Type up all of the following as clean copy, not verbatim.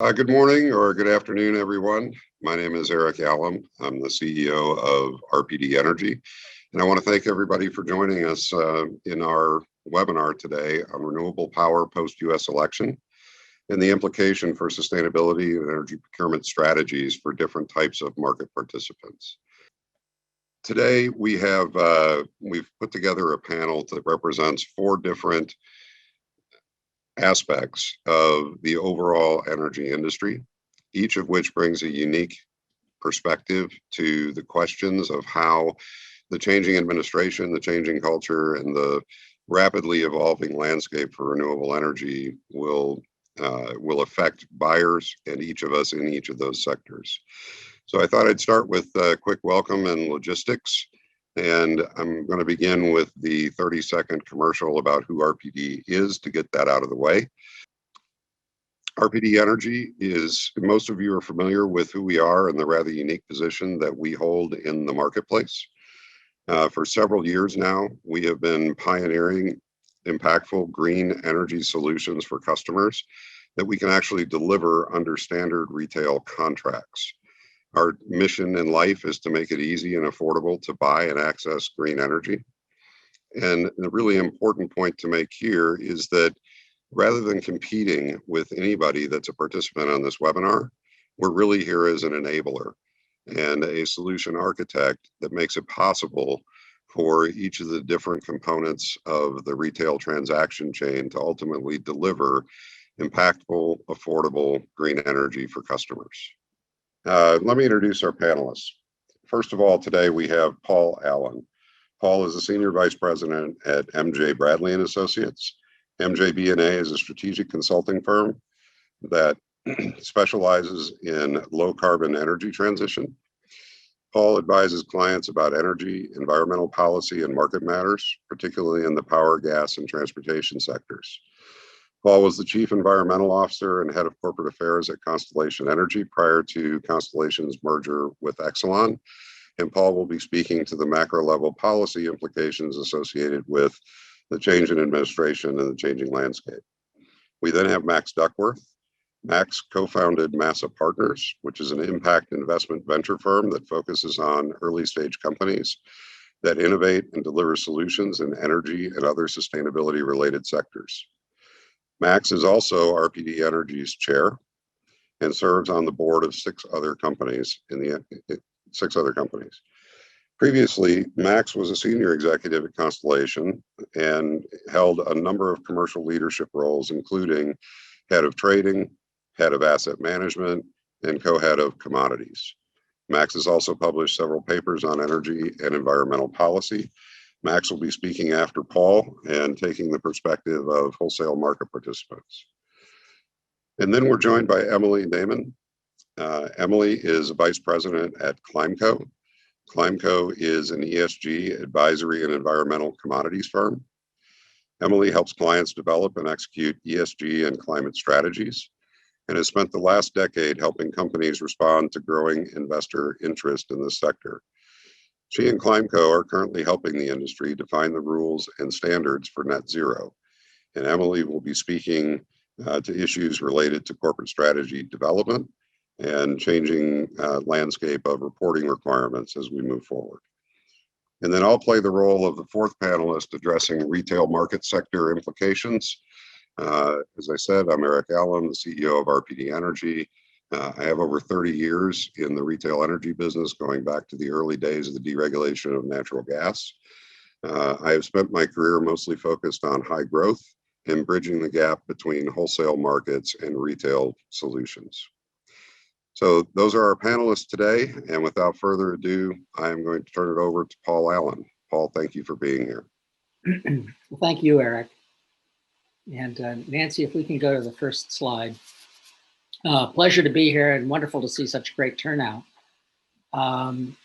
Good morning or good afternoon, everyone. My name is Eric Allen. I'm the CEO of RPD Energy, and I want to thank everybody for joining us in our webinar today on renewable power post-U.S. election and the implication for sustainability and energy procurement strategies for different types of market participants. Today, we've put together a panel that represents 4 different aspects of the overall energy industry, each of which brings a unique perspective to the questions of how the changing administration, the changing culture, and the rapidly evolving landscape for renewable energy will affect buyers and each of us in each of those sectors. So I thought I'd start with a quick welcome and logistics. And I'm going to begin with the 30-second commercial about who RPD is to get that out of the way. RPD Energy is, most of you are familiar with who we are and the rather unique position that we hold in the marketplace. For several years now, we have been pioneering impactful green energy solutions for customers that we can actually deliver under standard retail contracts. Our mission in life is to make it easy and affordable to buy and access green energy. And the really important point to make here is that rather than competing with anybody that's a participant on this webinar, we're really here as an enabler and a solution architect that makes it possible for each of the different components of the retail transaction chain to ultimately deliver impactful, affordable green energy for customers. Let me introduce our panelists. First of all, today we have Paul Allen. Paul is the Senior Vice President at MJ Bradley & Associates. MJB&A is a strategic consulting firm that specializes in low-carbon energy transition. Paul advises clients about energy, environmental policy, and market matters, particularly in the power, gas, and transportation sectors. Paul was the Chief Environmental Officer and Head of Corporate Affairs at Constellation Energy prior to Constellation's merger with Exelon. And Paul will be speaking to the macro level policy implications associated with the change in administration and the changing landscape. We then have Max Duckworth. Max co-founded Massa Partners, which is an impact investment venture firm that focuses on early stage companies that innovate and deliver solutions in energy and other sustainability related sectors. Max is also RPD Energy's chair and serves on the board of 6 other companies. Previously, Max was a senior executive at Constellation and held a number of commercial leadership roles, including head of trading, head of asset management, and co-head of Commodities. Max has also published several papers on energy and environmental policy. Max will be speaking after Paul and taking the perspective of wholesale market participants. And then we're joined by Emily Damon. Emily is a vice president at ClimeCo. ClimeCo is an ESG advisory and environmental commodities firm. Emily helps clients develop and execute ESG and climate strategies and has spent the last decade helping companies respond to growing investor interest in this sector. She and ClimeCo are currently helping the industry define the rules and standards for net zero. And Emily will be speaking to issues related to corporate strategy development and changing landscape of reporting requirements as we move forward. And then I'll play the role of the 4th panelist addressing retail market sector implications. As I said, I'm Eric Allen, the CEO of RPD Energy. I have over 30 years in the retail energy business, going back to the early days of the deregulation of natural gas. I have spent my career mostly focused on high growth and bridging the gap between wholesale markets and retail solutions. So those are our panelists today. And without further ado, I am going to turn it over to Paul Allen. Paul, thank you for being here. Well, thank you, Eric. And Nancy, if we can go to the first slide. Pleasure to be here and wonderful to see such a great turnout. I'm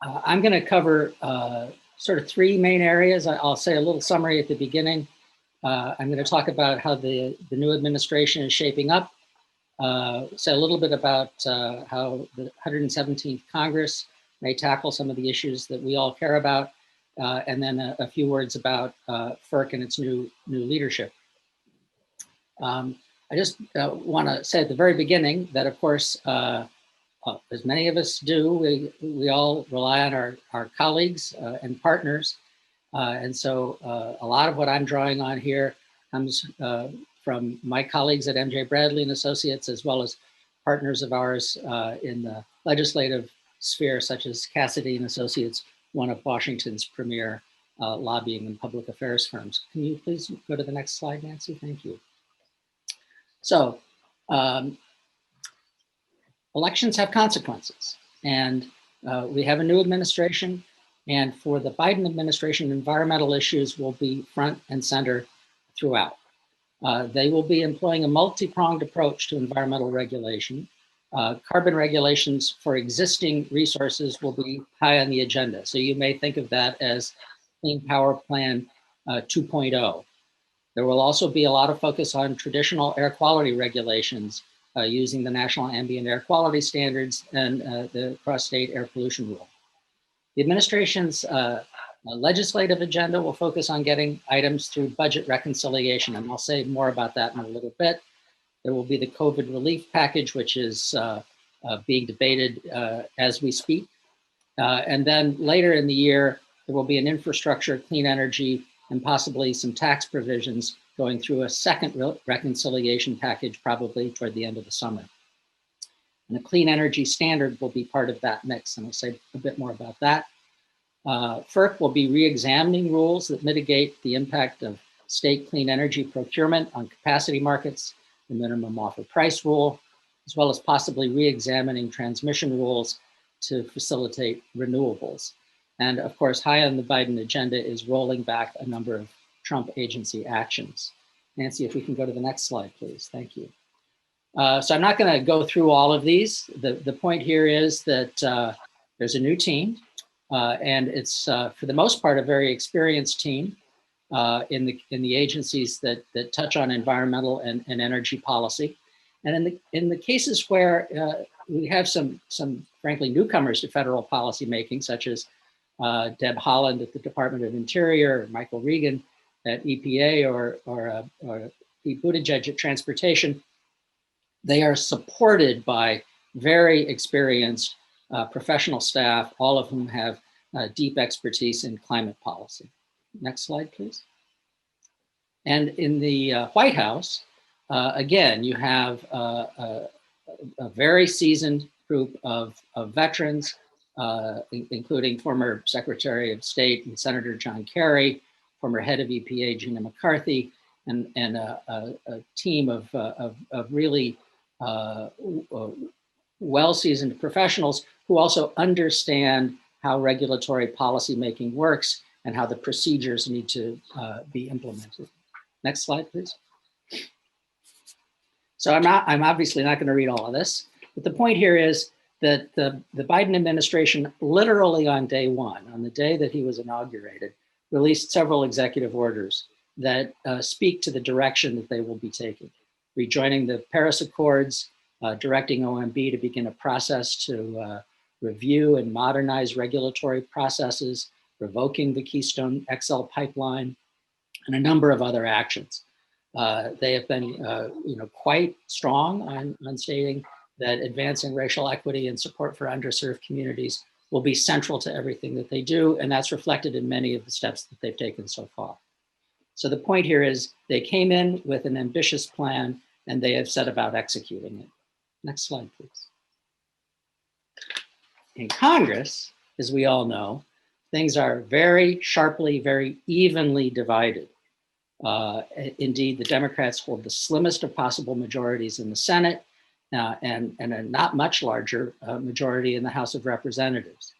going to cover sort of 3 main areas. I'll say a little summary at the beginning. I'm going to talk about how the new administration is shaping up, say a little bit about how the 117th Congress may tackle some of the issues that we all care about, and then a few words about FERC and its new leadership. I just want to say at the very beginning that, of course, as many of us do, we all rely on our colleagues and partners. And so a lot of what I'm drawing on here comes from my colleagues at MJ Bradley and Associates, as well as partners of ours in the legislative sphere, such as Cassidy and Associates, one of Washington's premier lobbying and public affairs firms. Can you please go to the next slide, Nancy? Thank you. So elections have consequences, and we have a new administration, and for the Biden administration, environmental issues will be front and center throughout. They will be employing a multi-pronged approach to environmental regulation. Carbon regulations for existing resources will be high on the agenda. So you may think of that as Clean Power Plan 2.0. There will also be a lot of focus on traditional air quality regulations using the National Ambient Air Quality Standards and the Cross-State Air Pollution Rule. The administration's legislative agenda will focus on getting items through budget reconciliation, and I'll say more about that in a little bit. There will be the COVID relief package, which is being debated as we speak. And then later in the year, there will be an infrastructure, clean energy, and possibly some tax provisions going through a second reconciliation package, probably toward the end of the summer. And the clean energy standard will be part of that mix, and I'll say a bit more about that. FERC will be re-examining rules that mitigate the impact of state clean energy procurement on capacity markets, the minimum offer price rule, as well as possibly re-examining transmission rules to facilitate renewables. And of course, high on the Biden agenda is rolling back a number of Trump agency actions. Nancy, if we can go to the next slide, please. Thank you. So I'm not going to go through all of these. The point here is that there's a new team, and it's for the most part a very experienced team in the agencies that touch on environmental and energy policy. And in the cases where we have some frankly newcomers to federal policy making, such as Deb Haaland at the Department of Interior, or Michael Regan at EPA, or Pete Buttigieg at Transportation, they are supported by very experienced professional staff, all of whom have deep expertise in climate policy. Next slide, please. And in the White House, again, you have a very seasoned group of veterans, including former Secretary of State and Senator John Kerry, former head of EPA Gina McCarthy, and a team of really well-seasoned professionals who also understand how regulatory policy making works and how the procedures need to be implemented. Next slide, please. So I'm obviously not going to read all of this, but the point here is that the Biden administration, literally on day one, on the day that he was inaugurated, released several executive orders that speak to the direction that they will be taking. Rejoining the Paris Accords, directing OMB to begin a process to review and modernize regulatory processes, revoking the Keystone XL pipeline, and a number of other actions. They have been quite strong on stating that advancing racial equity and support for underserved communities will be central to everything that they do, and that's reflected in many of the steps that they've taken so far. So the point here is they came in with an ambitious plan and they have set about executing it. Next slide, please. In Congress, as we all know, things are very sharply, very evenly divided. Indeed, the Democrats hold the slimmest of possible majorities in the Senate and a not much larger majority in the House of Representatives.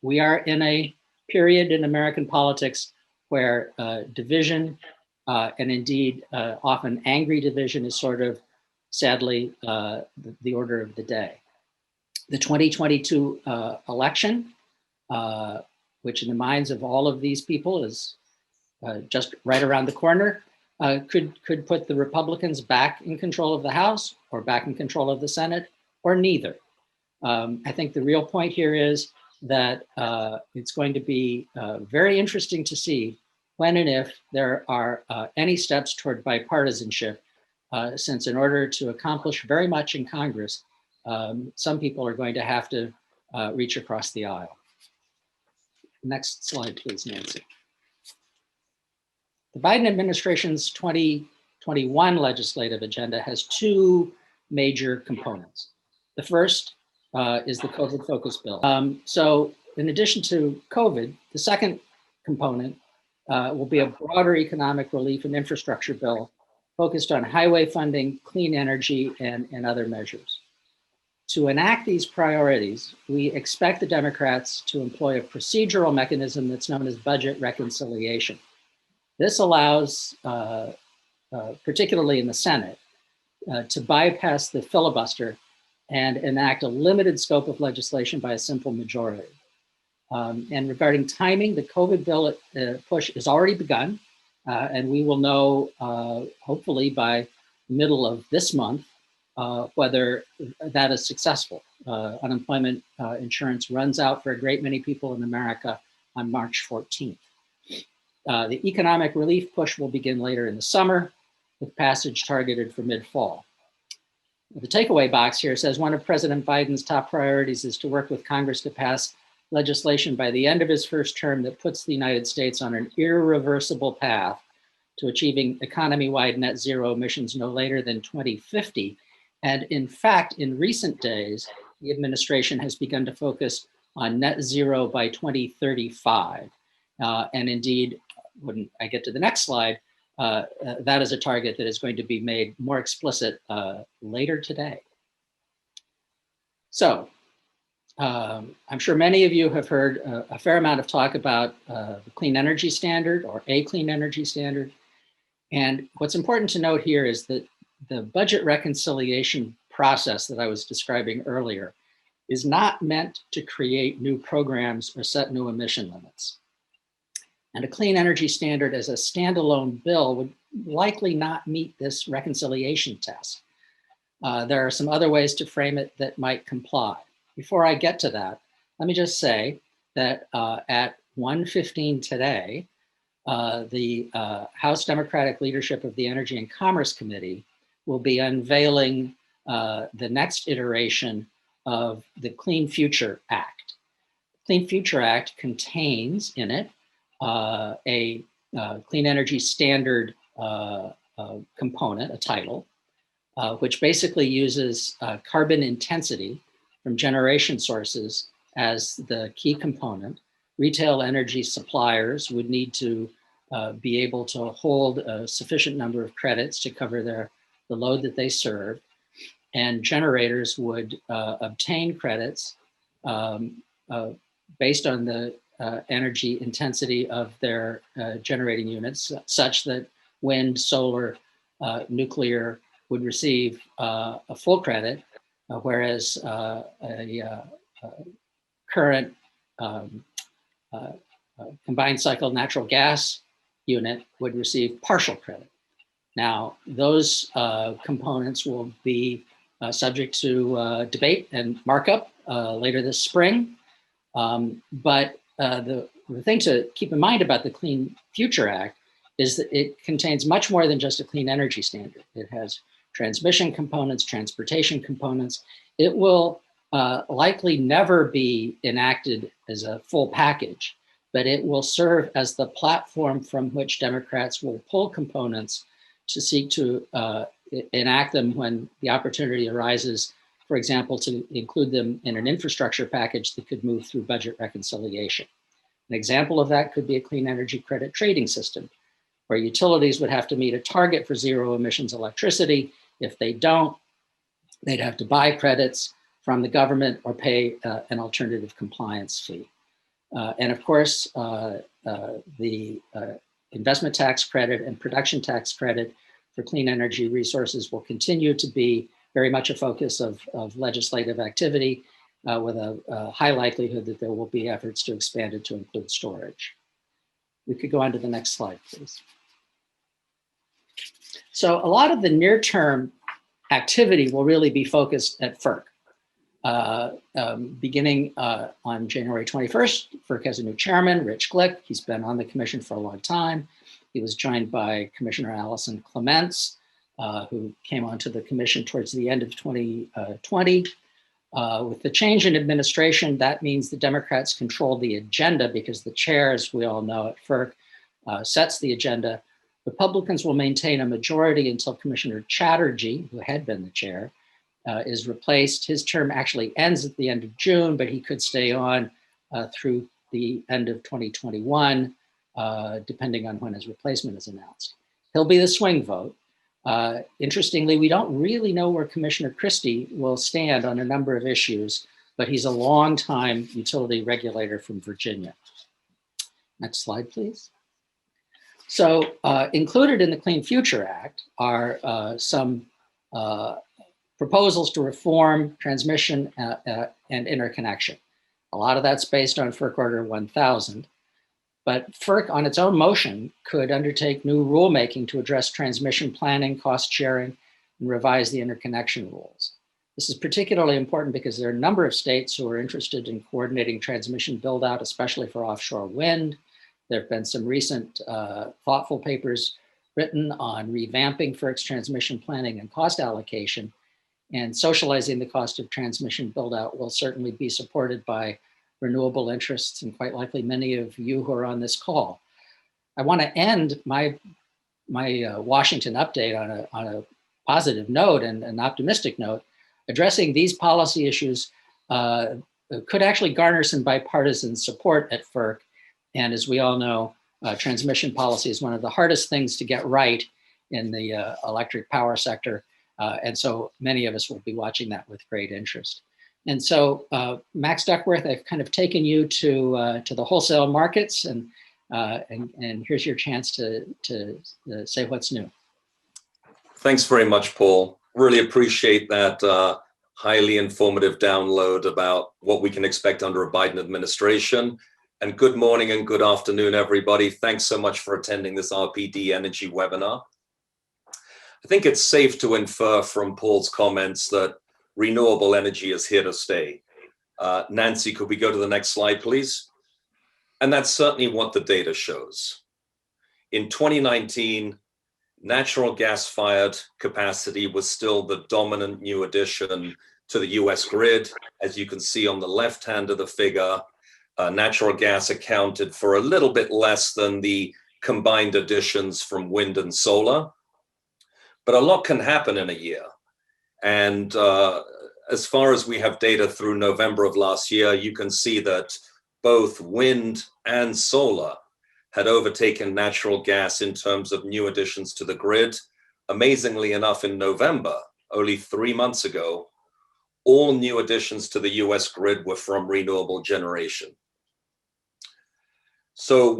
We are in a period in American politics where division and indeed often angry division is sort of, sadly, the order of the day. The 2022 election, which in the minds of all of these people is just right around the corner, could put the Republicans back in control of the House or back in control of the Senate, or neither. I think the real point here is that it's going to be very interesting to see when and if there are any steps toward bipartisanship, since in order to accomplish very much in Congress, some people are going to have to reach across the aisle. Next slide, please, Nancy. The Biden administration's 2021 legislative agenda has two major components. The first is the COVID focus bill. So in addition to COVID, the second component will be a broader economic relief and infrastructure bill focused on highway funding, clean energy, and other measures. To enact these priorities, we expect the Democrats to employ a procedural mechanism that's known as budget reconciliation. This allows, particularly in the Senate, to bypass the filibuster and enact a limited scope of legislation by a simple majority. And regarding timing, the COVID bill push has already begun, and we will know, hopefully by the middle of this month, whether that is successful. Unemployment insurance runs out for a great many people in America on March 14th. The economic relief push will begin later in the summer, with passage targeted for mid-fall. The takeaway box here says one of President Biden's top priorities is to work with Congress to pass legislation by the end of his first term that puts the United States on an irreversible path to achieving economy-wide net zero emissions no later than 2050. And in fact, in recent days, the administration has begun to focus on net zero by 2035. And indeed, when I get to the next slide, that is a target that is going to be made more explicit later today. So I'm sure many of you have heard a fair amount of talk about the clean energy standard or a clean energy standard. And what's important to note here is that the budget reconciliation process that I was describing earlier is not meant to create new programs or set new emission limits. And a clean energy standard as a standalone bill would likely not meet this reconciliation test. There are some other ways to frame it that might comply. Before I get to that, let me just say that at 1:15 today, the House Democratic leadership of the Energy and Commerce Committee will be unveiling the next iteration of the Clean Future Act. The Clean Future Act contains in it a clean energy standard component, a title, which basically uses carbon intensity from generation sources as the key component. Retail energy suppliers would need to be able to hold a sufficient number of credits to cover the load that they serve. And generators would obtain credits based on the energy intensity of their generating units, such that wind, solar, nuclear would receive a full credit, whereas a current combined cycle natural gas unit would receive partial credit. Now, those components will be subject to debate and markup later this spring. But the thing to keep in mind about the Clean Future Act is that it contains much more than just a clean energy standard. It has transmission components, transportation components. It will likely never be enacted as a full package, but it will serve as the platform from which Democrats will pull components to seek to enact them when the opportunity arises, for example, to include them in an infrastructure package that could move through budget reconciliation. An example of that could be a clean energy credit trading system, where utilities would have to meet a target for zero emissions electricity. If they don't, they'd have to buy credits from the government or pay an alternative compliance fee. And of course, the investment tax credit and production tax credit for clean energy resources will continue to be very much a focus of legislative activity, with a high likelihood that there will be efforts to expand it to include storage. We could go on to the next slide, please. So a lot of the near-term activity will really be focused at FERC. Beginning on January 21st, FERC has a new chairman, Rich Glick. He's been on the commission for a long time. He was joined by Commissioner Allison Clements, who came onto the commission towards the end of 2020. With the change in administration, that means the Democrats control the agenda because the chair, as we all know at FERC, sets the agenda. Republicans will maintain a majority until Commissioner Chatterjee, who had been the chair, is replaced. His term actually ends at the end of June, but he could stay on through the end of 2021, depending on when his replacement is announced. He'll be the swing vote. Interestingly, we don't really know where Commissioner Christie will stand on a number of issues, but he's a longtime utility regulator from Virginia. Next slide, please. So included in the Clean Future Act are some proposals to reform transmission and interconnection. A lot of that's based on FERC Order 1000, but FERC on its own motion could undertake new rulemaking to address transmission planning, cost sharing, and revise the interconnection rules. This is particularly important because there are a number of states who are interested in coordinating transmission build out, especially for offshore wind. There have been some recent thoughtful papers written on revamping FERC's transmission planning and cost allocation, and socializing the cost of transmission build out will certainly be supported by renewable interests and quite likely many of you who are on this call. I want to end my Washington update on a positive note and an optimistic note. Addressing these policy issues could actually garner some bipartisan support at FERC. And as we all know, transmission policy is one of the hardest things to get right in the electric power sector. And so many of us will be watching that with great interest. And so, Max Duckworth, I've kind of taken you to the wholesale markets, and here's your chance to say what's new. Thanks very much, Paul. Really appreciate that highly informative download about what we can expect under a Biden administration. And good morning and good afternoon, everybody. Thanks so much for attending this RPD Energy webinar. I think it's safe to infer from Paul's comments that renewable energy is here to stay. Nancy, could we go to the next slide, please? And that's certainly what the data shows. In 2019, natural gas-fired capacity was still the dominant new addition to the US grid. As you can see on the left hand of the figure, natural gas accounted for a little bit less than the combined additions from wind and solar. But a lot can happen in a year. And as far as we have data through November of last year, you can see that both wind and solar had overtaken natural gas in terms of new additions to the grid. Amazingly enough, in November, only 3 months ago, all new additions to the US grid were from renewable generation. So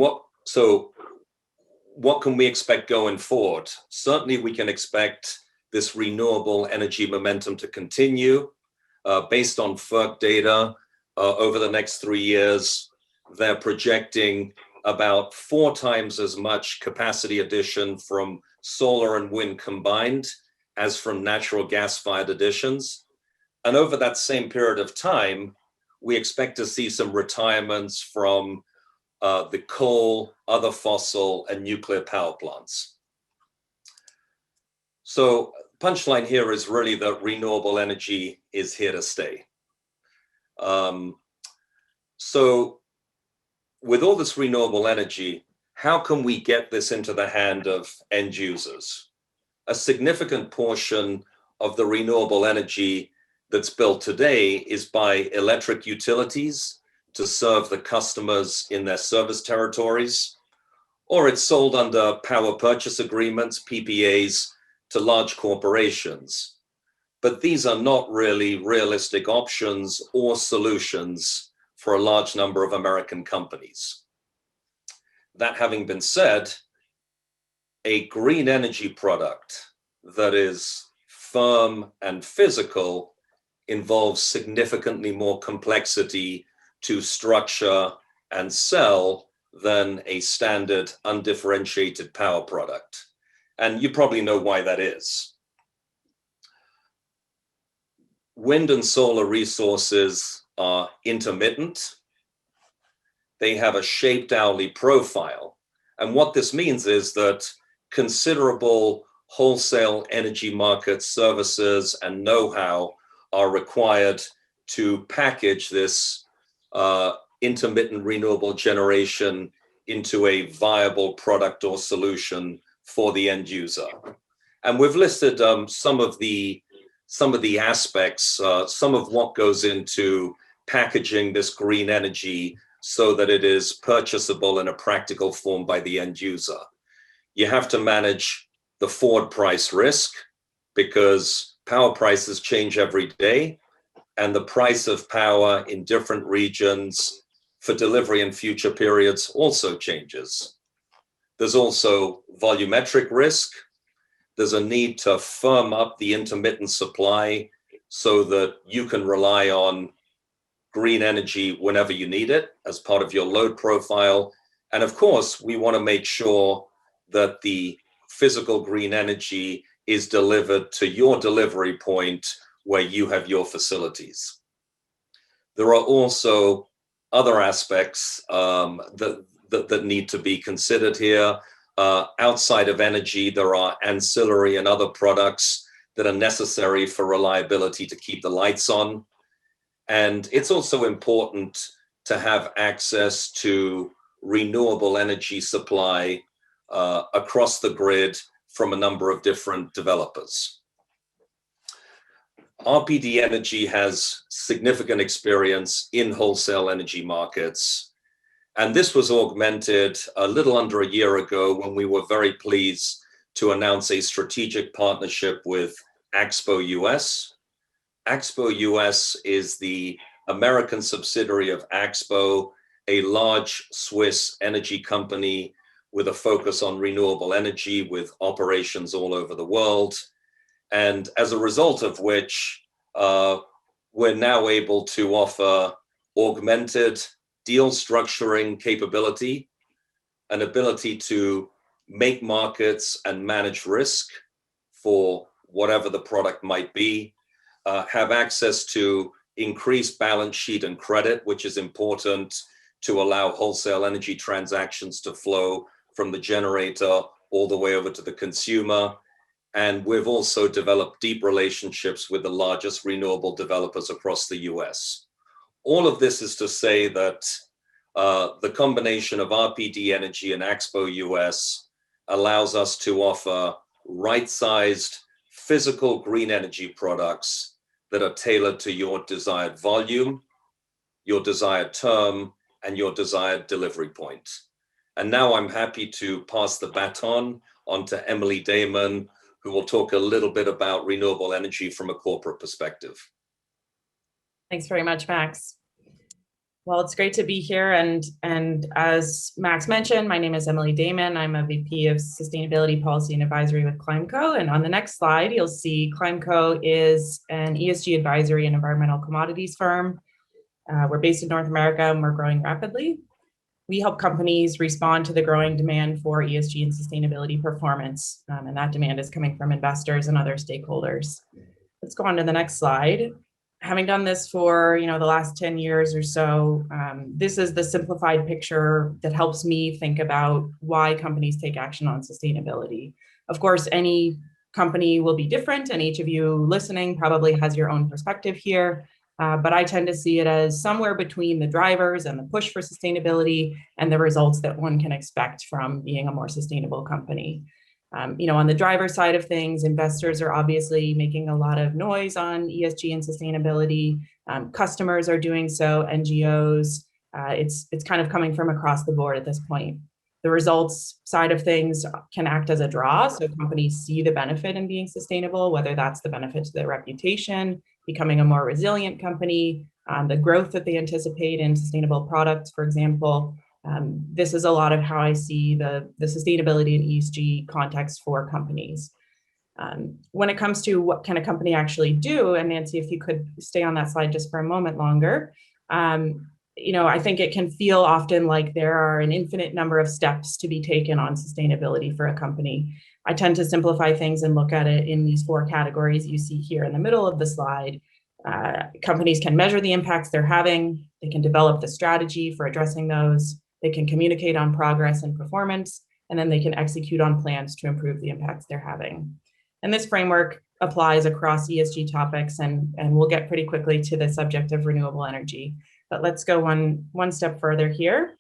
what can we expect going forward? Certainly we can expect this renewable energy momentum to continue. Based on FERC data, over the next 3 years, they're projecting about 4 times as much capacity addition from solar and wind combined as from natural gas-fired additions. And over that same period of time, we expect to see some retirements from the coal, other fossil, and nuclear power plants. So punchline here is really that renewable energy is here to stay. So with all this renewable energy, how can we get this into the hand of end users? A significant portion of the renewable energy that's built today is by electric utilities to serve the customers in their service territories, or it's sold under power purchase agreements, PPAs, to large corporations. But these are not really realistic options or solutions for a large number of American companies. That having been said, a green energy product that is firm and physical involves significantly more complexity to structure and sell than a standard undifferentiated power product. And you probably know why that is. wind and solar resources are intermittent. They have a shaped hourly profile. And what this means is that considerable wholesale energy market services and know-how are required to package this intermittent renewable generation into a viable product or solution for the end user. And we've listed some of the aspects, some of what goes into packaging this green energy so that it is purchasable in a practical form by the end user. You have to manage the forward price risk because power prices change every day, and the price of power in different regions for delivery in future periods also changes. There's also volumetric risk. There's a need to firm up the intermittent supply so that you can rely on green energy whenever you need it as part of your load profile. And of course, we want to make sure that the physical green energy is delivered to your delivery point where you have your facilities. There are also other aspects that need to be considered here. Outside of energy, there are ancillary and other products that are necessary for reliability to keep the lights on. And it's also important to have access to renewable energy supply across the grid from a number of different developers. RPD Energy has significant experience in wholesale energy markets. And this was augmented a little under a year ago when we were very pleased to announce a strategic partnership with Axpo US. Axpo US is the American subsidiary of Axpo, a large Swiss energy company with a focus on renewable energy with operations all over the world. And as a result of which, we're now able to offer augmented deal structuring capability, an ability to make markets and manage risk for whatever the product might be, have access to increased balance sheet and credit, which is important to allow wholesale energy transactions to flow from the generator all the way over to the consumer. And we've also developed deep relationships with the largest renewable developers across the US. All of this is to say that the combination of RPD Energy and Axpo US allows us to offer right-sized physical green energy products that are tailored to your desired volume, your desired term, and your desired delivery point. And now I'm happy to pass the baton on to Emily Damon, who will talk a little bit about renewable energy from a corporate perspective. Thanks very much, Max. Well, it's great to be here. And as Max mentioned, my name is Emily Damon. I'm a VP of Sustainability Policy and Advisory with ClimeCo. And on the next slide, you'll see ClimeCo is an ESG advisory and environmental commodities firm. We're based in North America and we're growing rapidly. We help companies respond to the growing demand for ESG and sustainability performance. And that demand is coming from investors and other stakeholders. Let's go on to the next slide. Having done this for the last 10 years or so, this is the simplified picture that helps me think about why companies take action on sustainability. Of course, any company will be different, and each of you listening probably has your own perspective here. But I tend to see it as somewhere between the drivers and the push for sustainability and the results that one can expect from being a more sustainable company. On the driver side of things, investors are obviously making a lot of noise on ESG and sustainability. Customers are doing so, NGOs. It's kind of coming from across the board at this point. The results side of things can act as a draw, so companies see the benefit in being sustainable, whether that's the benefit to their reputation, becoming a more resilient company, the growth that they anticipate in sustainable products, for example. This is a lot of how I see the sustainability and ESG context for companies. When it comes to what can a company actually do, and Nancy, if you could stay on that slide just for a moment longer, I think it can feel often like there are an infinite number of steps to be taken on sustainability for a company. I tend to simplify things and look at it in these 4 categories you see here in the middle of the slide. Companies can measure the impacts they're having. They can develop the strategy for addressing those. They can communicate on progress and performance, and then they can execute on plans to improve the impacts they're having. And this framework applies across ESG topics, and we'll get pretty quickly to the subject of renewable energy. But let's go one step further here.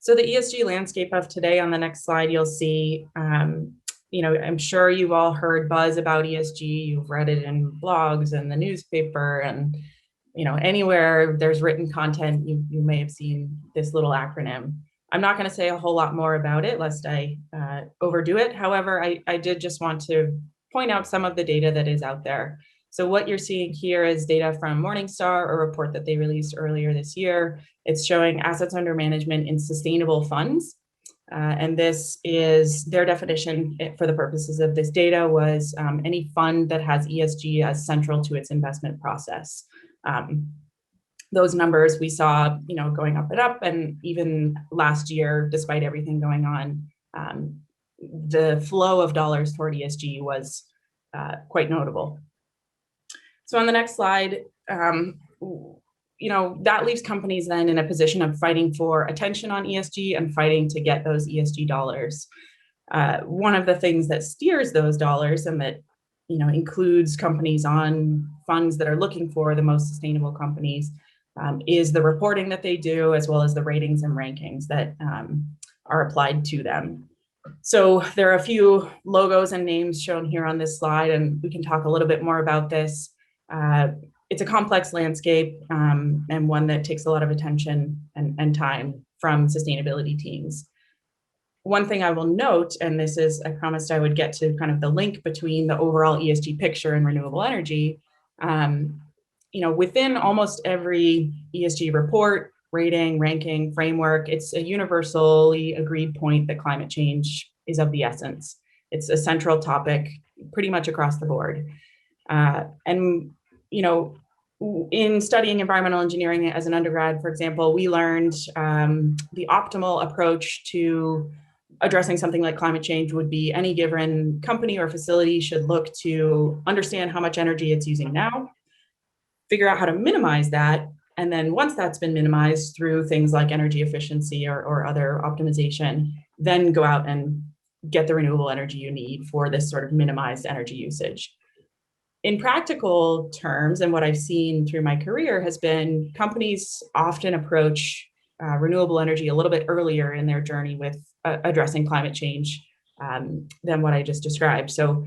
So the ESG landscape of today, on the next slide, you'll see, I'm sure you've all heard buzz about ESG. You've read it in blogs and the newspaper, and anywhere there's written content, you may have seen this little acronym. I'm not going to say a whole lot more about it lest I overdo it. However, I did just want to point out some of the data that is out there. So what you're seeing here is data from Morningstar, a report that they released earlier this year. It's showing assets under management in sustainable funds. And this is their definition for the purposes of this data was any fund that has ESG as central to its investment process. Those numbers we saw, going up and up, and even last year, despite everything going on, the flow of dollars toward ESG was quite notable. So on the next slide, that leaves companies then in a position of fighting for attention on ESG and fighting to get those ESG dollars. One of the things that steers those dollars and that includes companies on funds that are looking for the most sustainable companies is the reporting that they do, as well as the ratings and rankings that are applied to them. So there are a few logos and names shown here on this slide, and we can talk a little bit more about this. It's a complex landscape and one that takes a lot of attention and time from sustainability teams. One thing I will note, and this is, I promised I would get to kind of the link between the overall ESG picture and renewable energy. Within almost every ESG report, rating, ranking, framework, it's a universally agreed point that climate change is of the essence. It's a central topic pretty much across the board. In studying environmental engineering as an undergrad, for example, we learned the optimal approach to addressing something like climate change would be any given company or facility should look to understand how much energy it's using now, figure out how to minimize that, and then once that's been minimized through things like energy efficiency or other optimization, then go out and get the renewable energy you need for this sort of minimized energy usage. In practical terms, and what I've seen through my career has been companies often approach renewable energy a little bit earlier in their journey with addressing climate change than what I just described. So,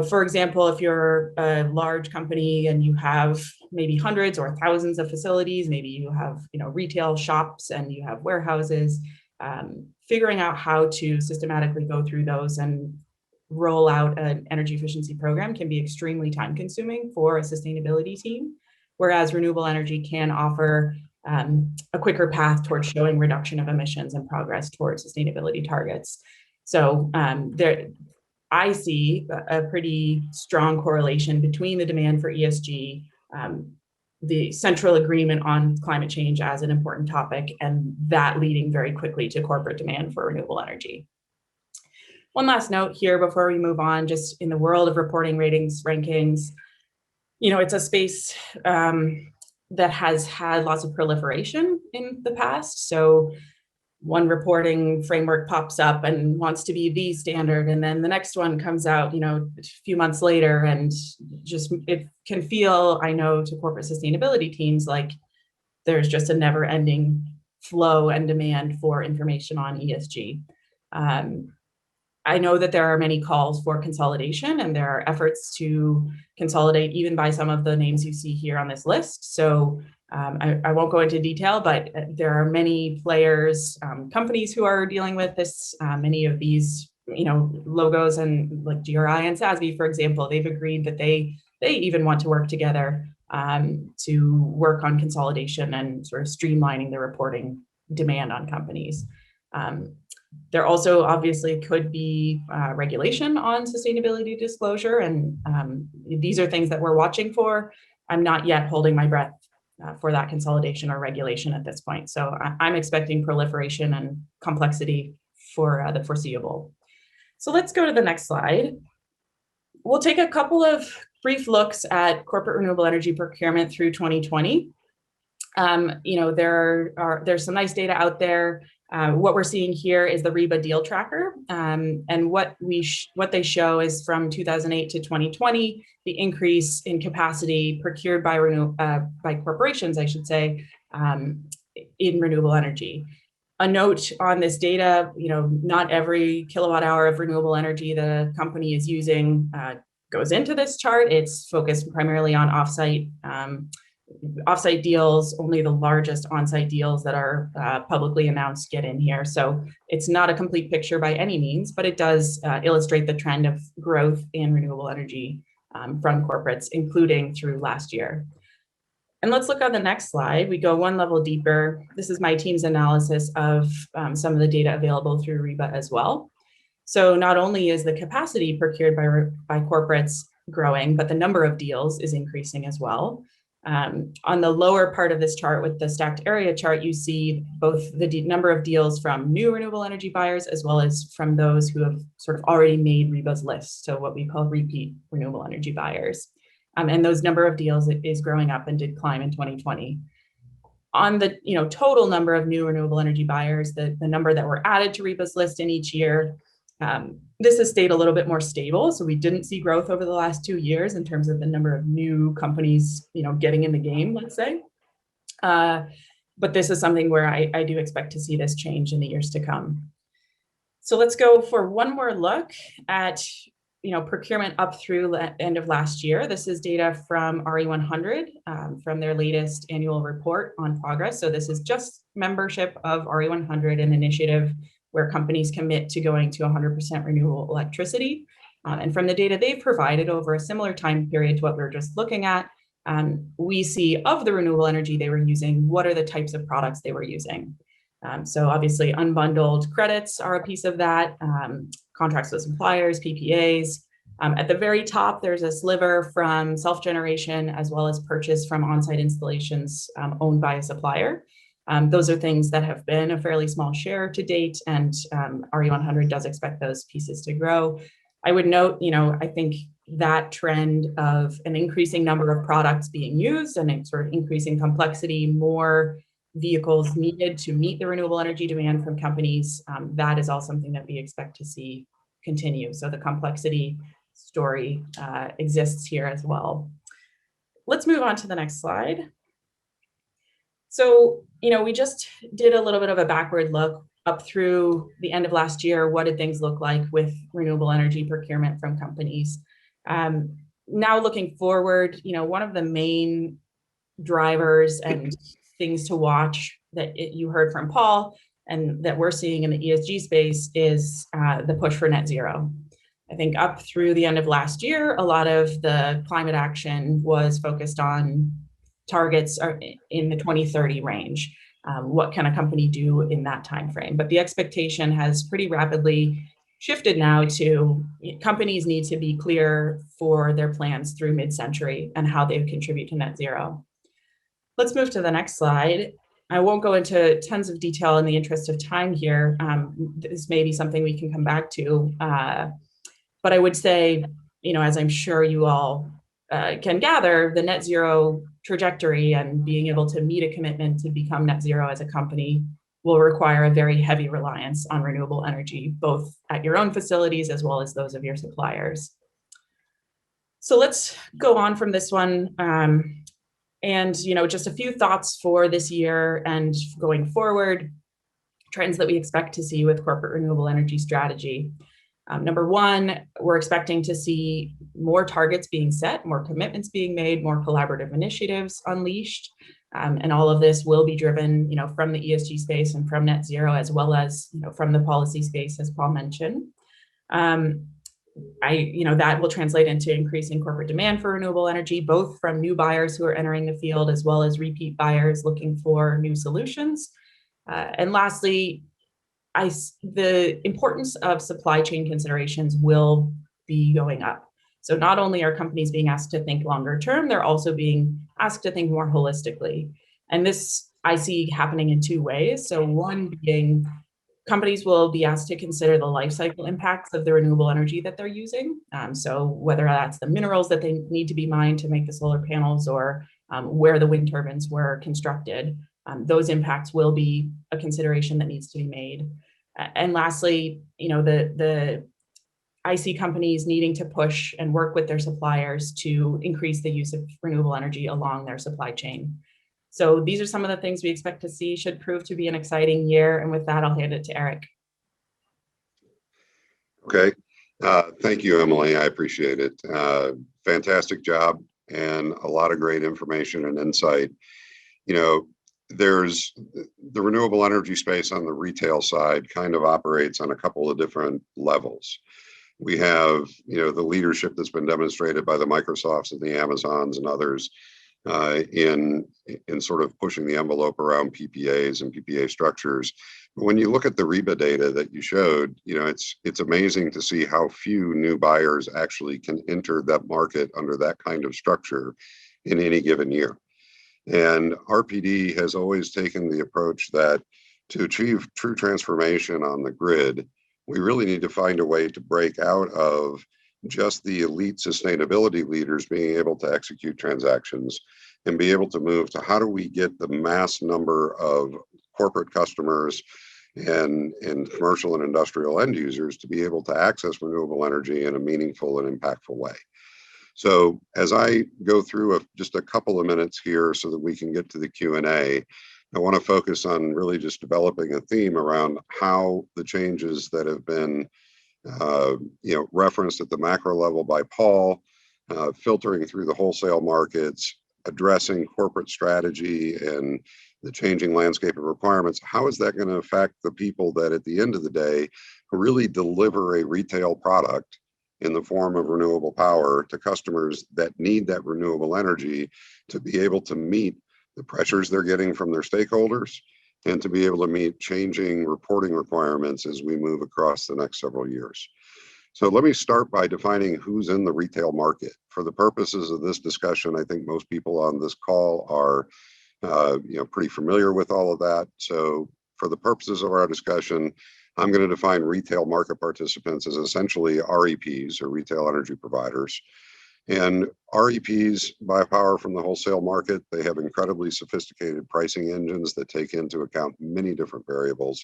for example, if you're a large company and you have maybe hundreds or thousands of facilities, maybe you have, retail shops and you have warehouses, figuring out how to systematically go through those and roll out an energy efficiency program can be extremely time consuming for a sustainability team, whereas renewable energy can offer a quicker path towards showing reduction of emissions and progress towards sustainability targets. So I see a pretty strong correlation between the demand for ESG, the central agreement on climate change as an important topic, and that leading very quickly to corporate demand for renewable energy. One last note here before we move on, just in the world of reporting, ratings, rankings, it's a space that has had lots of proliferation in the past. So one reporting framework pops up and wants to be the standard, and then the next one comes out, a few months later, and just it can feel, I know, to corporate sustainability teams like there's just a never-ending flow and demand for information on ESG. I know that there are many calls for consolidation, and there are efforts to consolidate even by some of the names you see here on this list. So I won't go into detail, but there are many players, companies who are dealing with this. Many of these, logos and like GRI and SASB, for example, they've agreed that they even want to work together to work on consolidation and sort of streamlining the reporting demand on companies. There also obviously could be regulation on sustainability disclosure, and these are things that we're watching for. I'm not yet holding my breath for that consolidation or regulation at this point. So I'm expecting proliferation and complexity for the foreseeable. So let's go to the next slide. We'll take a couple of brief looks at corporate renewable energy procurement through 2020. There's some nice data out there. What we're seeing here is the REBA deal tracker, and what they show is from 2008 to 2020, the increase in capacity procured by corporations, I should say, in renewable energy. A note on this data, not every kilowatt hour of renewable energy the company is using goes into this chart. It's focused primarily on offsite deals. Only the largest on-site deals that are publicly announced get in here. So it's not a complete picture by any means, but it does illustrate the trend of growth in renewable energy from corporates, including through last year. And let's look on the next slide. We go one level deeper. This is my team's analysis of some of the data available through REBA as well. So not only is the capacity procured by corporates growing, but the number of deals is increasing as well. On the lower part of this chart with the stacked area chart, you see both the number of deals from new renewable energy buyers as well as from those who have sort of already made REBA's list, so what we call repeat renewable energy buyers. And those number of deals is growing up and did climb in 2020. On the total number of new renewable energy buyers, the number that were added to REBA's list in each year, this has stayed a little bit more stable. So we didn't see growth over the last 2 years in terms of the number of new companies, getting in the game, let's say. But this is something where I do expect to see this change in the years to come. So let's go for one more look at procurement up through the end of last year. This is data from RE100 from their latest annual report on progress. So this is just membership of RE100, an initiative where companies commit to going to 100% renewable electricity. And from the data they've provided over a similar time period to what we were just looking at, we see of the renewable energy they were using, what are the types of products they were using. So obviously unbundled credits are a piece of that, contracts with suppliers, PPAs. At the very top, there's a sliver from self-generation as well as purchase from on-site installations owned by a supplier. Those are things that have been a fairly small share to date, and RE100 does expect those pieces to grow. I would note, I think that trend of an increasing number of products being used and a sort of increasing complexity, more vehicles needed to meet the renewable energy demand from companies, that is all something that we expect to see continue. So the complexity story exists here as well. Let's move on to the next slide. So, we just did a little bit of a backward look up through the end of last year. What did things look like with renewable energy procurement from companies? Now looking forward, one of the main drivers and things to watch that you heard from Paul and that we're seeing in the ESG space is the push for net zero. I think up through the end of last year, a lot of the climate action was focused on targets in the 2030 range. What can a company do in that time frame? But the expectation has pretty rapidly shifted now to companies need to be clear for their plans through mid-century and how they contribute to net zero. Let's move to the next slide. I won't go into tons of detail in the interest of time here. This may be something we can come back to. But I would say, as I'm sure you all can gather, the net zero trajectory and being able to meet a commitment to become net zero as a company will require a very heavy reliance on renewable energy, both at your own facilities as well as those of your suppliers. So let's go on from this one. And just a few thoughts for this year and going forward, trends that we expect to see with corporate renewable energy strategy. Number one, we're expecting to see more targets being set, more commitments being made, more collaborative initiatives unleashed. And all of this will be driven, from the ESG space and from net zero, as well as, from the policy space, as Paul mentioned. That will translate into increasing corporate demand for renewable energy, both from new buyers who are entering the field, as well as repeat buyers looking for new solutions. And lastly, the importance of supply chain considerations will be going up. So not only are companies being asked to think longer term, they're also being asked to think more holistically. And this I see happening in two ways. So one being Companies will be asked to consider the life cycle impacts of the renewable energy that they're using. So whether that's the minerals that they need to be mined to make the solar panels, or where the wind turbines were constructed, those impacts will be a consideration that needs to be made. And lastly, I see companies needing to push and work with their suppliers to increase the use of renewable energy along their supply chain. So these are some of the things we expect to see. Should prove to be an exciting year. And with that, I'll hand it to Eric. Okay. Thank you, Emily. I appreciate it. Fantastic job and a lot of great information and insight. There's the renewable energy space on the retail side kind of operates on a couple of different levels. We have, the leadership that's been demonstrated by the Microsofts and the Amazons and others in sort of pushing the envelope around PPAs and PPA structures. But when you look at the REBA data that you showed, it's amazing to see how few new buyers actually can enter that market under that kind of structure in any given year. And RPD has always taken the approach that to achieve true transformation on the grid, we really need to find a way to break out of just the elite sustainability leaders being able to execute transactions and be able to move to how do we get the mass number of corporate customers and commercial and industrial end users to be able to access renewable energy in a meaningful and impactful way. So as I go through just a couple of minutes here so that we can get to the Q&A, I want to focus on really just developing a theme around how the changes that have been referenced at the macro level by Paul, filtering through the wholesale markets, addressing corporate strategy and the changing landscape of requirements. How is that going to affect the people that at the end of the day really deliver a retail product in the form of renewable power to customers that need that renewable energy to be able to meet the pressures they're getting from their stakeholders and to be able to meet changing reporting requirements as we move across the next several years. So let me start by defining who's in the retail market. For the purposes of this discussion, I think most people on this call are pretty familiar with all of that. So for the purposes of our discussion, I'm going to define retail market participants as essentially REPs, or retail energy providers. And REPs buy power from the wholesale market. They have incredibly sophisticated pricing engines that take into account many different variables,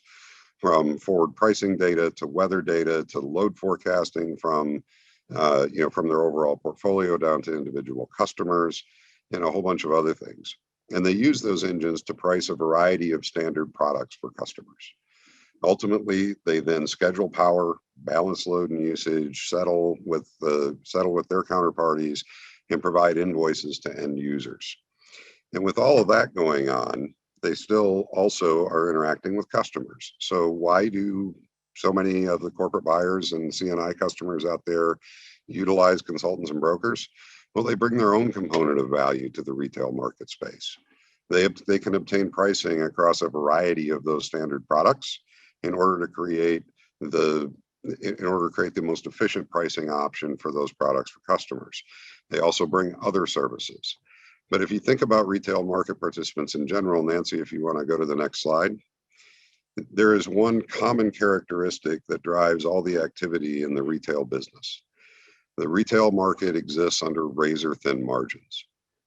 from forward pricing data to weather data to load forecasting from their overall portfolio down to individual customers and a whole bunch of other things. And they use those engines to price a variety of standard products for customers. Ultimately, they then schedule power, balance load and usage, settle with their counterparties, and provide invoices to end users. And with all of that going on, they still also are interacting with customers. So why do so many of the corporate buyers and C&I customers out there utilize consultants and brokers? Well, they bring their own component of value to the retail market space. They can obtain pricing across a variety of those standard products in order to create the most efficient pricing option for those products for customers. They also bring other services. But if you think about retail market participants in general, Nancy, if you want to go to the next slide, there is one common characteristic that drives all the activity in the retail business. The retail market exists under razor-thin margins.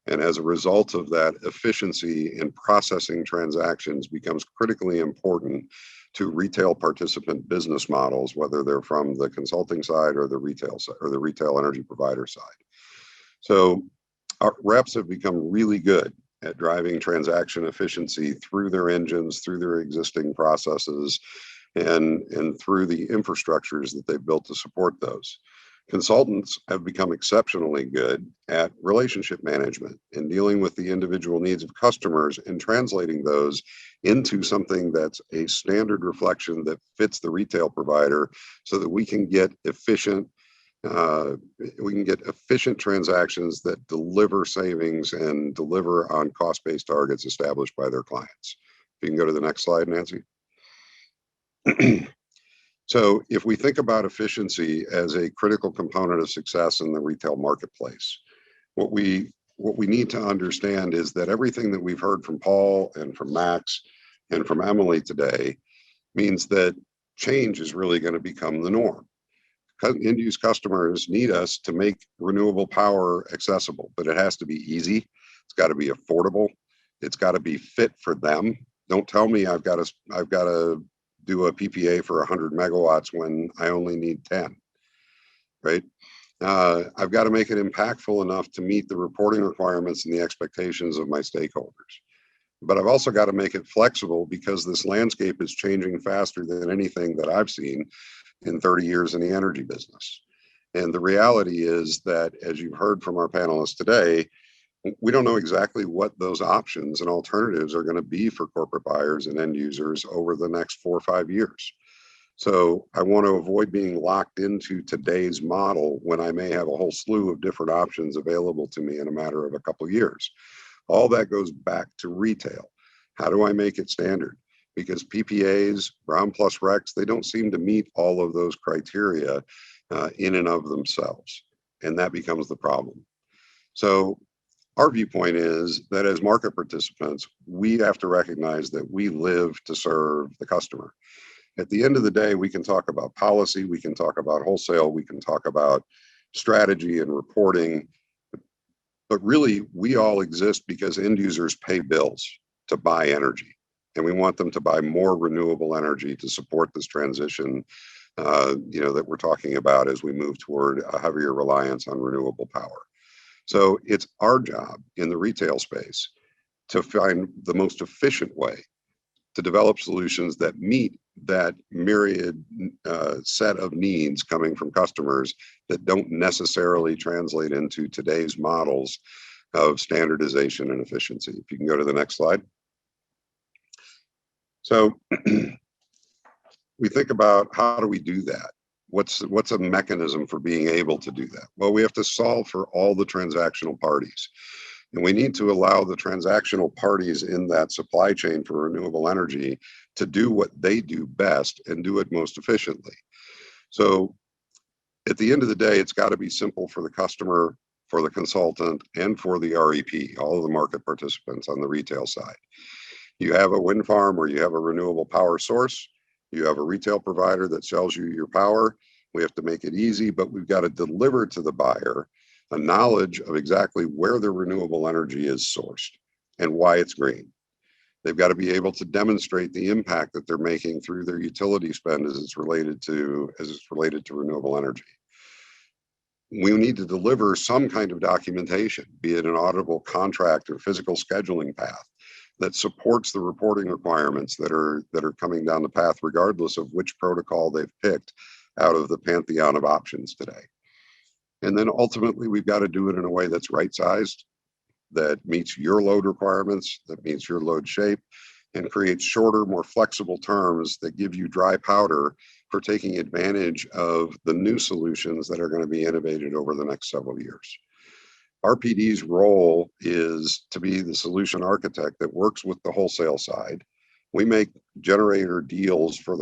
And as a result of that, efficiency in processing transactions becomes critically important to retail participant business models, whether they're from the consulting side or the retail side or the retail energy provider side. So our reps have become really good at driving transaction efficiency through their engines, through their existing processes, and through the infrastructures that they've built to support those. Consultants have become exceptionally good at relationship management and dealing with the individual needs of customers and translating those into something that's a standard reflection that fits the retail provider so that we can get efficient transactions that deliver savings and deliver on cost-based targets established by their clients. If you can go to the next slide, Nancy. So if we think about efficiency as a critical component of success in the retail marketplace, what we need to understand is that everything that we've heard from Paul and from Max and from Emily today means that change is really going to become the norm. End-use customers need us to make renewable power accessible, but it has to be easy. It's got to be affordable. It's got to be fit for them. Don't tell me I've got to do a PPA for 100 megawatts when I only need 10, right? I've got to make it impactful enough to meet the reporting requirements and the expectations of my stakeholders. But I've also got to make it flexible because this landscape is changing faster than anything that I've seen in 30 years in the energy business. And the reality is that, as you've heard from our panelists today, we don't know exactly what those options and alternatives are going to be for corporate buyers and end users over the next 4 or 5 years. So I want to avoid being locked into today's model when I may have a whole slew of different options available to me in a matter of a couple of years. All that goes back to retail. How do I make it standard? Because PPAs, Brown plus Recs, they don't seem to meet all of those criteria in and of themselves. And that becomes the problem. So our viewpoint is that as market participants, we have to recognize that we live to serve the customer. At the end of the day, we can talk about policy, we can talk about wholesale, we can talk about strategy and reporting, but really we all exist because end users pay bills to buy energy. And we want them to buy more renewable energy to support this transition, that we're talking about as we move toward a heavier reliance on renewable power. So it's our job in the retail space to find the most efficient way to develop solutions that meet that myriad set of needs coming from customers that don't necessarily translate into today's models of standardization and efficiency. If you can go to the next slide. So we think about how do we do that? What's a mechanism for being able to do that? Well, we have to solve for all the transactional parties. And we need to allow the transactional parties in that supply chain for renewable energy to do what they do best and do it most efficiently. So at the end of the day, it's got to be simple for the customer, for the consultant, and for the REP, all of the market participants on the retail side. You have a wind farm or you have a renewable power source, you have a retail provider that sells you your power. We have to make it easy, but we've got to deliver to the buyer a knowledge of exactly where the renewable energy is sourced and why it's green. They've got to be able to demonstrate the impact that they're making through their utility spend as it's related to renewable energy. We need to deliver some kind of documentation, be it an auditable contract or physical scheduling path, that supports the reporting requirements that are coming down the path, regardless of which protocol they've picked out of the pantheon of options today. And then ultimately, we've got to do it in a way that's right-sized, that meets your load requirements, that meets your load shape, and creates shorter, more flexible terms that give you dry powder for taking advantage of the new solutions that are going to be innovated over the next several years. RPD's role is to be the solution architect that works with the wholesale side. We make generator deals for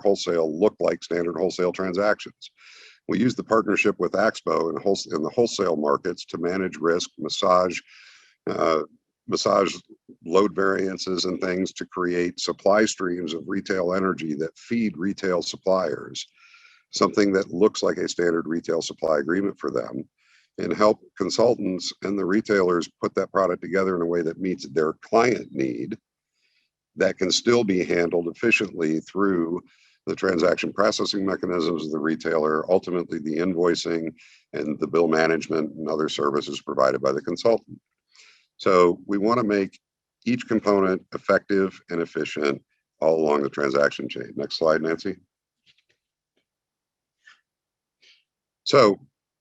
wholesale look like standard wholesale transactions. We use the partnership with Axpo in the wholesale markets to manage risk, massage load variances and things to create supply streams of retail energy that feed retail suppliers, something that looks like a standard retail supply agreement for them, and help consultants and the retailers put that product together in a way that meets their client need that can still be handled efficiently through the transaction processing mechanisms of the retailer, ultimately the invoicing and the bill management and other services provided by the consultant. So we want to make each component effective and efficient all along the transaction chain. Next slide, Nancy. So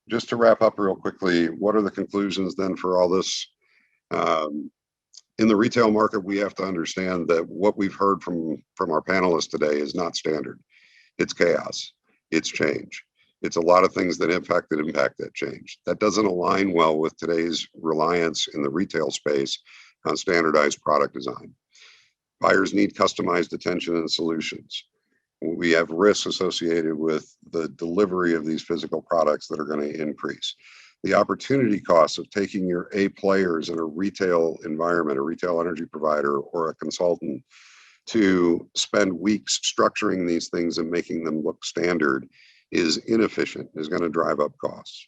just to wrap up real quickly, what are the conclusions then for all this? In the retail market, we have to understand that what we've heard from our panelists today is not standard. It's chaos. It's change. It's a lot of things that impact that change. That doesn't align well with today's reliance in the retail space on standardized product design. Buyers need customized attention and solutions. We have risks associated with the delivery of these physical products that are going to increase. The opportunity costs of taking your A players in a retail environment, a retail energy provider or a consultant, to spend weeks structuring these things and making them look standard is inefficient, is going to drive up costs.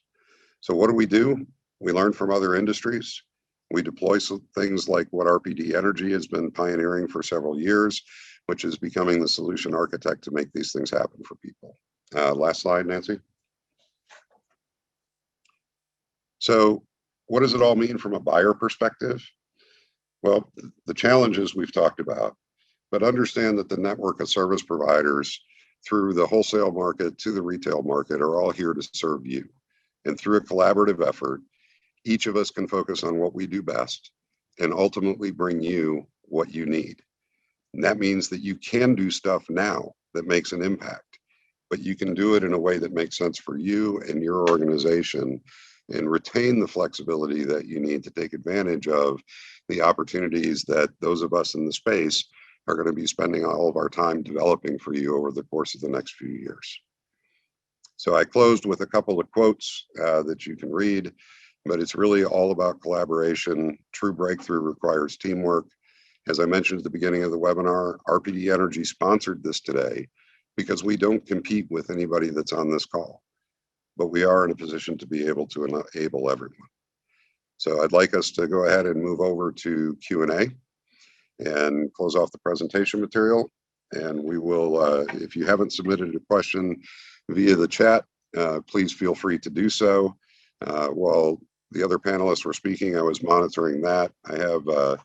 So what do? We learn from other industries. We deploy some things like what RPD Energy has been pioneering for several years, which is becoming the solution architect to make these things happen for people. Last slide, Nancy. So what does it all mean from a buyer perspective? Well, the challenges we've talked about, but understand that the network of service providers through the wholesale market to the retail market are all here to serve you. And through a collaborative effort, each of us can focus on what we do best and ultimately bring you what you need. And that means that you can do stuff now that makes an impact, but you can do it in a way that makes sense for you and your organization and retain the flexibility that you need to take advantage of the opportunities that those of us in the space are going to be spending all of our time developing for you over the course of the next few years. So I closed with a couple of quotes that you can read, but it's really all about collaboration. True breakthrough requires teamwork. As I mentioned at the beginning of the webinar, RPD Energy sponsored this today because we don't compete with anybody that's on this call, but we are in a position to be able to enable everyone. So I'd like us to go ahead and move over to Q&A and close off the presentation material. And we will, if you haven't submitted a question via the chat, please feel free to do so. While the other panelists were speaking, I was monitoring that. I have a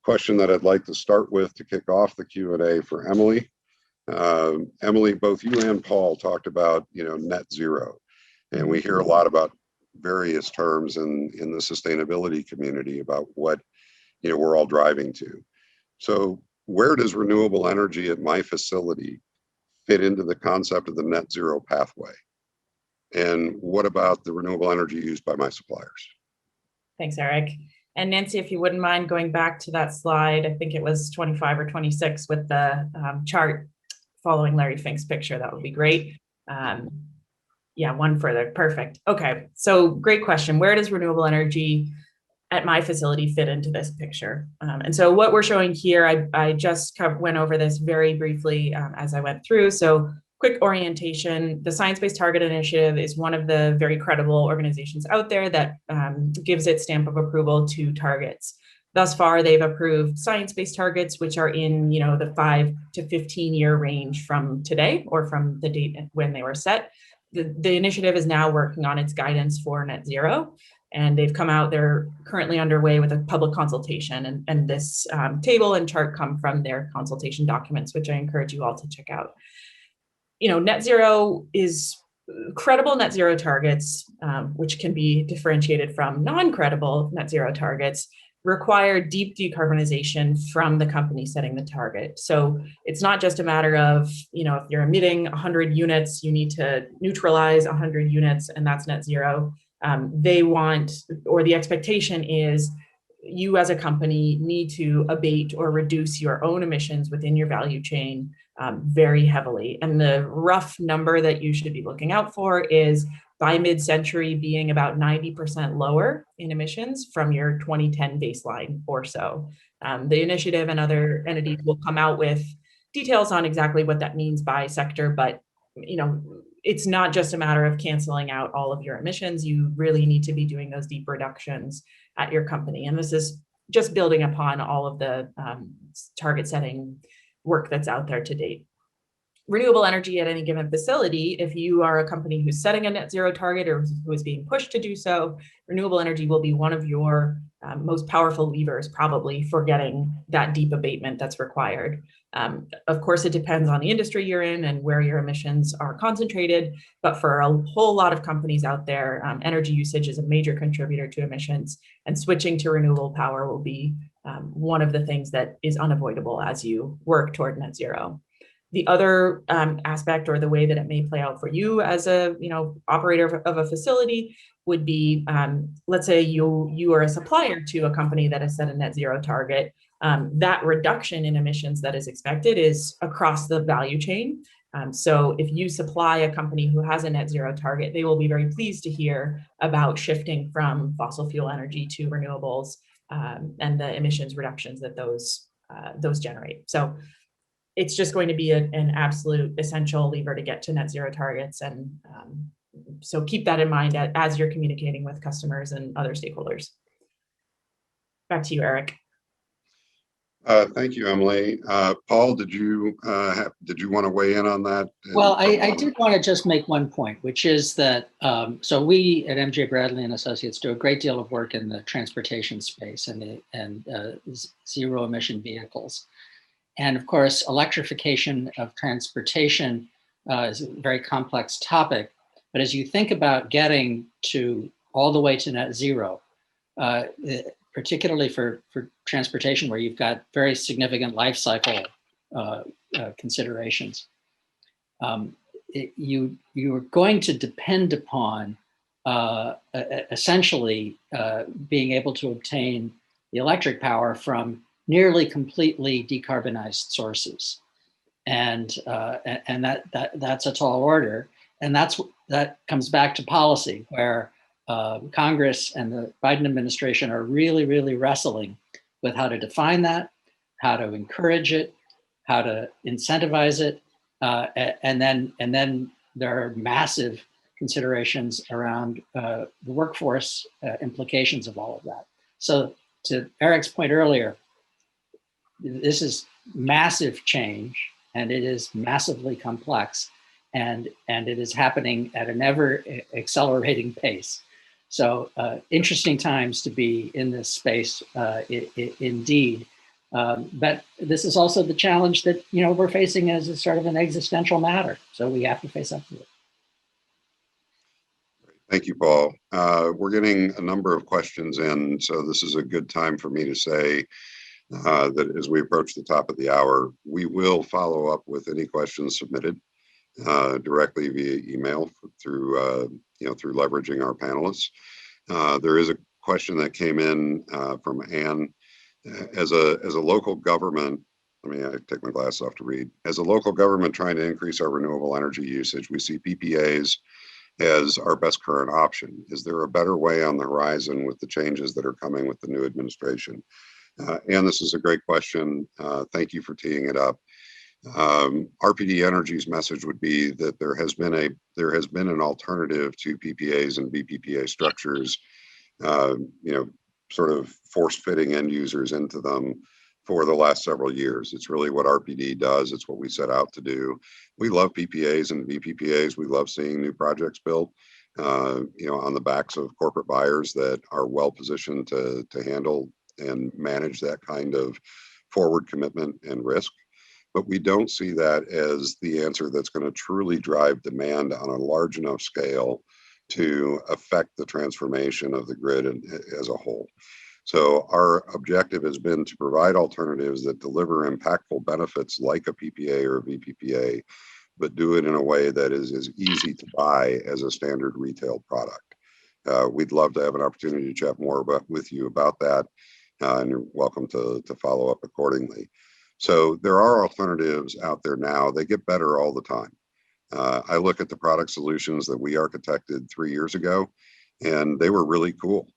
question that I'd like to start with to kick off the Q&A for Emily. Emily, both you and Paul talked about, net zero. And we hear a lot about various terms in the sustainability community about what, we're all driving to. So where does renewable energy at my facility fit into the concept of the net zero pathway? And what about the renewable energy used by my suppliers? Thanks, Eric. And Nancy, if you wouldn't mind going back to that slide, I think it was 25 or 26 with the chart following Larry Fink's picture, that would be great. Yeah, one further, perfect. Okay, so great question. Where does renewable energy at my facility fit into this picture? And so what we're showing here, I just went over this very briefly as I went through. So quick orientation, the Science Based Target Initiative is one of the very credible organizations out there that gives its stamp of approval to targets. Thus far, they've approved science-based targets, which are in the 5 to 15 year range from today or from the date when they were set. The initiative is now working on its guidance for net zero, and they've come out, they're currently underway with a public consultation, and this table and chart come from their consultation documents, which I encourage you all to check out. Net zero is credible net zero targets, which can be differentiated from non-credible net zero targets, require deep decarbonization from the company setting the target. So it's not just a matter of, if you're emitting 100 units, you need to neutralize 100 units, and that's net zero. They want, or the expectation is, you as a company need to abate or reduce your own emissions within your value chain very heavily. And the rough number that you should be looking out for is by mid-century being about 90% lower in emissions from your 2010 baseline or so. The initiative and other entities will come out with details on exactly what that means by sector, but it's not just a matter of canceling out all of your emissions. You really need to be doing those deep reductions at your company. And this is just building upon all of the target setting work that's out there to date. Renewable energy at any given facility, if you are a company who's setting a net zero target or who is being pushed to do so, renewable energy will be one of your most powerful levers probably for getting that deep abatement that's required. Of course, it depends on the industry you're in and where your emissions are concentrated, but for a whole lot of companies out there, energy usage is a major contributor to emissions, and switching to renewable power will be one of the things that is unavoidable as you work toward net zero. The other aspect, or the way that it may play out for you as a operator of a facility, would be, let's say you are a supplier to a company that has set a net zero target. That reduction in emissions that is expected is across the value chain. So if you supply a company who has a net zero target, they will be very pleased to hear about shifting from fossil fuel energy to renewables and the emissions reductions that those generate. So it's just going to be an absolute essential lever to get to net zero targets. And so keep that in mind as you're communicating with customers and other stakeholders. Back to you, Eric. Thank you, Emily. Paul, did you want to weigh in on that? Well, I did want to just make one point, which is that so we at MJ Bradley and Associates do a great deal of work in the transportation space and zero emission vehicles. And of course, electrification of transportation is a very complex topic. But as you think about getting to all the way to net zero, particularly for transportation, where you've got very significant life cycle considerations, you're going to depend upon essentially being able to obtain the electric power from nearly completely decarbonized sources, and that's a tall order, and that comes back to policy, where Congress and the Biden administration are really wrestling with how to define that, how to encourage it, how to incentivize it, and then there are massive considerations around the workforce implications of all of that. So to Eric's point earlier, this is massive change, and it is massively complex, and it is happening at an ever accelerating pace. So interesting times to be in this space, indeed. But this is also the challenge that we're facing as a sort of an existential matter. So we have to face up to it. Thank you, Paul. We're getting a number of questions in, so this is a good time for me to say that as we approach the top of the hour, we will follow up with any questions submitted directly via email through leveraging our panelists. There is a question that came in from Anne. As a local government, I take my glasses off to read. As a local government trying to increase our renewable energy usage, we see PPAs as our best current option. Is there a better way on the horizon with the changes that are coming with the new administration? And this is a great question. Thank you for teeing it up. RPD Energy's message would be that there has been an alternative to PPAs and VPPA structures, sort of force fitting end users into them for the last several years. It's really what RPD does. It's what we set out to do. We love PPAs and VPPAs. We love seeing new projects built, on the backs of corporate buyers that are well positioned to handle and manage that kind of forward commitment and risk. But we don't see that as the answer that's going to truly drive demand on a large enough scale to affect the transformation of the grid as a whole. So our objective has been to provide alternatives that deliver impactful benefits like a PPA or a VPPA, but do it in a way that is as easy to buy as a standard retail product. We'd love to have an opportunity to chat more with you about that, and you're welcome to follow up accordingly. So there are alternatives out there now. They get better all the time. I look at the product solutions that we architected 3 years ago, and they were really cool.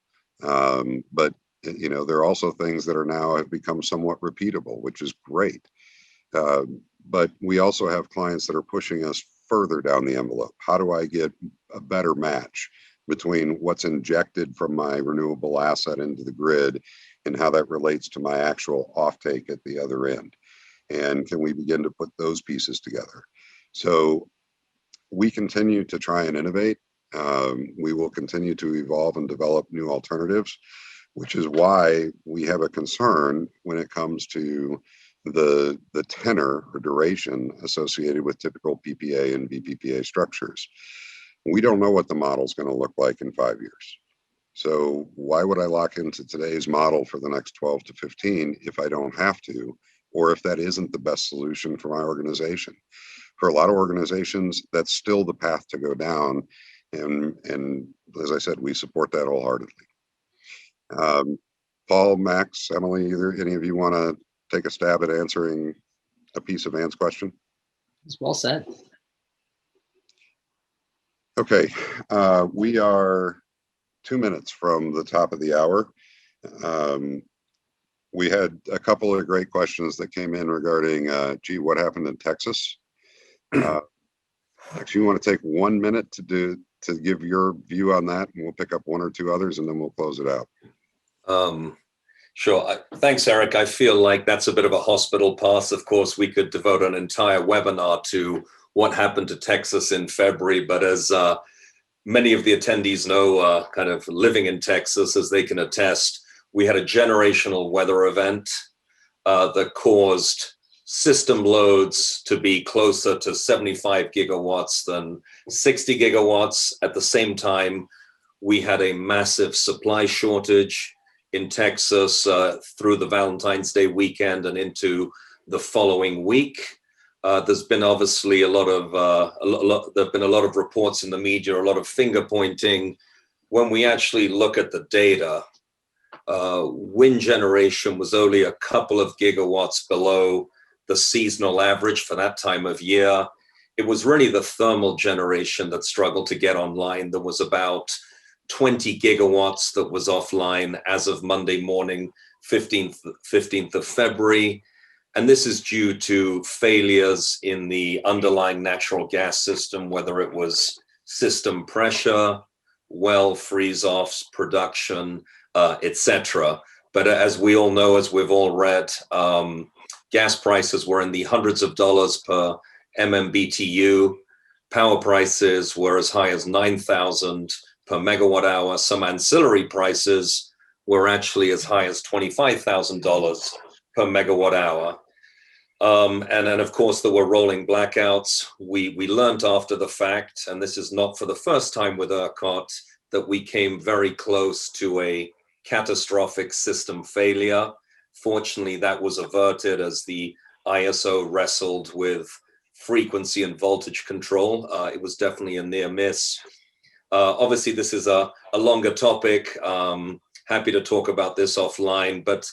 But there are also things that are now have become somewhat repeatable, which is great. But we also have clients that are pushing us further down the envelope. How do I get a better match between what's injected from my renewable asset into the grid and how that relates to my actual offtake at the other end? And can we begin to put those pieces together? So we continue to try and innovate. We will continue to evolve and develop new alternatives, which is why we have a concern when it comes to the tenor or duration associated with typical PPA and VPPA structures. We don't know what the model is going to look like in 5 years. So why would I lock into today's model for the next 12 to 15 if I don't have to, or if that isn't the best solution for my organization? For a lot of organizations, that's still the path to go down. And as I said, we support that wholeheartedly. Paul, Max, Emily, either any of you want to take a stab at answering a piece of Anne's question? It's well said. Okay, we are 2 minutes from the top of the hour. We had a couple of great questions that came in regarding, gee, what happened in Texas? Actually, you want to take 1 minute to give your view on that, and we'll pick up one or two others, and then we'll close it out. Sure. Thanks, Eric. I feel like that's a bit of a hospital pass. Of course, we could devote an entire webinar to what happened to Texas in February, but as many of the attendees know, kind of living in Texas, as they can attest, we had a generational weather event that caused system loads to be closer to 75 gigawatts than 60 gigawatts. At the same time, we had a massive supply shortage in Texas through the Valentine's Day weekend and into the following week. There's been obviously there've been a lot of reports in the media, a lot of finger pointing. When we actually look at the data, wind generation was only a couple of gigawatts below the seasonal average for that time of year. It was really the thermal generation that struggled to get online. There was about 20 gigawatts that was offline as of Monday morning, 15th of February. And this is due to failures in the underlying natural gas system, whether it was system pressure, well freeze-offs, production, etc. But as we all know, as we've all read, gas prices were in the hundreds of dollars per MMBTU. Power prices were as high as 9,000 per megawatt hour. Some ancillary prices were actually as high as $25,000 per megawatt hour. And then, of course, there were rolling blackouts. We learned after the fact, and this is not for the first time with ERCOT, that we came very close to a catastrophic system failure. Fortunately, that was averted as the ISO wrestled with frequency and voltage control. It was definitely a near miss. Obviously, this is a longer topic. Happy to talk about this offline, but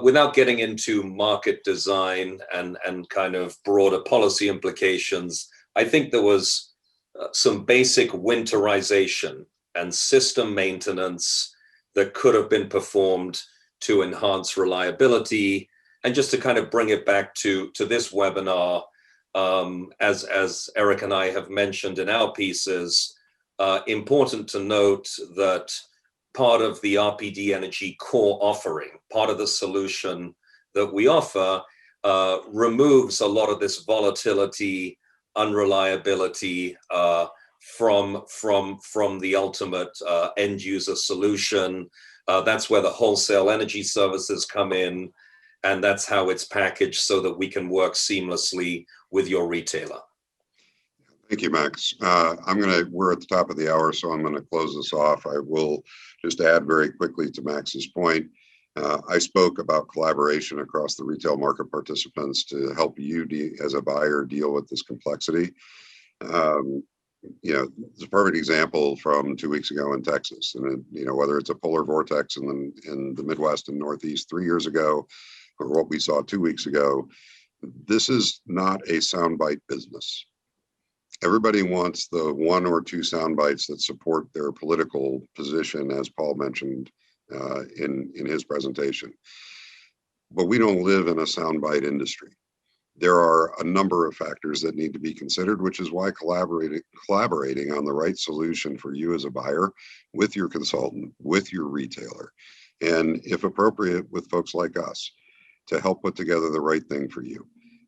without getting into market design and kind of broader policy implications, I think there was some basic winterization and system maintenance that could have been performed to enhance reliability. And just to kind of bring it back to this webinar, as Eric and I have mentioned in our pieces, important to note that part of the RPD Energy core offering, part of the solution that we offer, removes a lot of this volatility, unreliability from the ultimate end user solution. That's where the wholesale energy services come in, and that's how it's packaged so that we can work seamlessly with your retailer. Thank you, Max. We're at the top of the hour, so I'm going to close this off. I will just add very quickly to Max's point. I spoke about collaboration across the retail market participants to help you as a buyer deal with this complexity. It's a perfect example from 2 weeks ago in Texas, and whether it's a polar vortex in the Midwest and Northeast 3 years ago, or what we saw 2 weeks ago, this is not a soundbite business. Everybody wants the one or two sound bites that support their political position, as Paul mentioned in his presentation. But we don't live in a soundbite industry. There are a number of factors that need to be considered, which is why collaborating on the right solution for you as a buyer with your consultant, with your retailer, and if appropriate, with folks like us to help put together the right thing for you.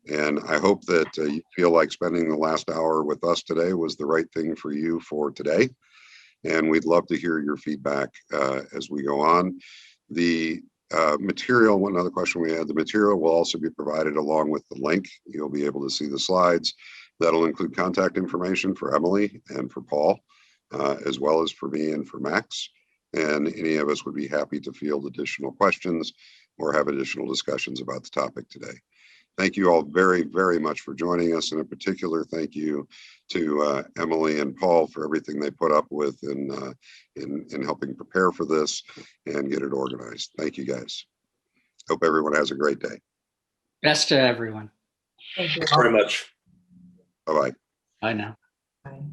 And I hope that you feel like spending the last hour with us today was the right thing for you for today. And we'd love to hear your feedback as we go on. The material, one other question we had, the material will also be provided along with the link. You'll be able to see the slides. That'll include contact information for Emily and for Paul, as well as for me and for Max. And any of us would be happy to field additional questions or have additional discussions about the topic today. Thank you all very, very much for joining us. And in particular, thank you to Emily and Paul for everything they put up with in helping prepare for this and get it organized. Thank you, guys. Hope everyone has a great day. Best to everyone. Thank you Thanks very much. Bye-bye. Bye now. Bye.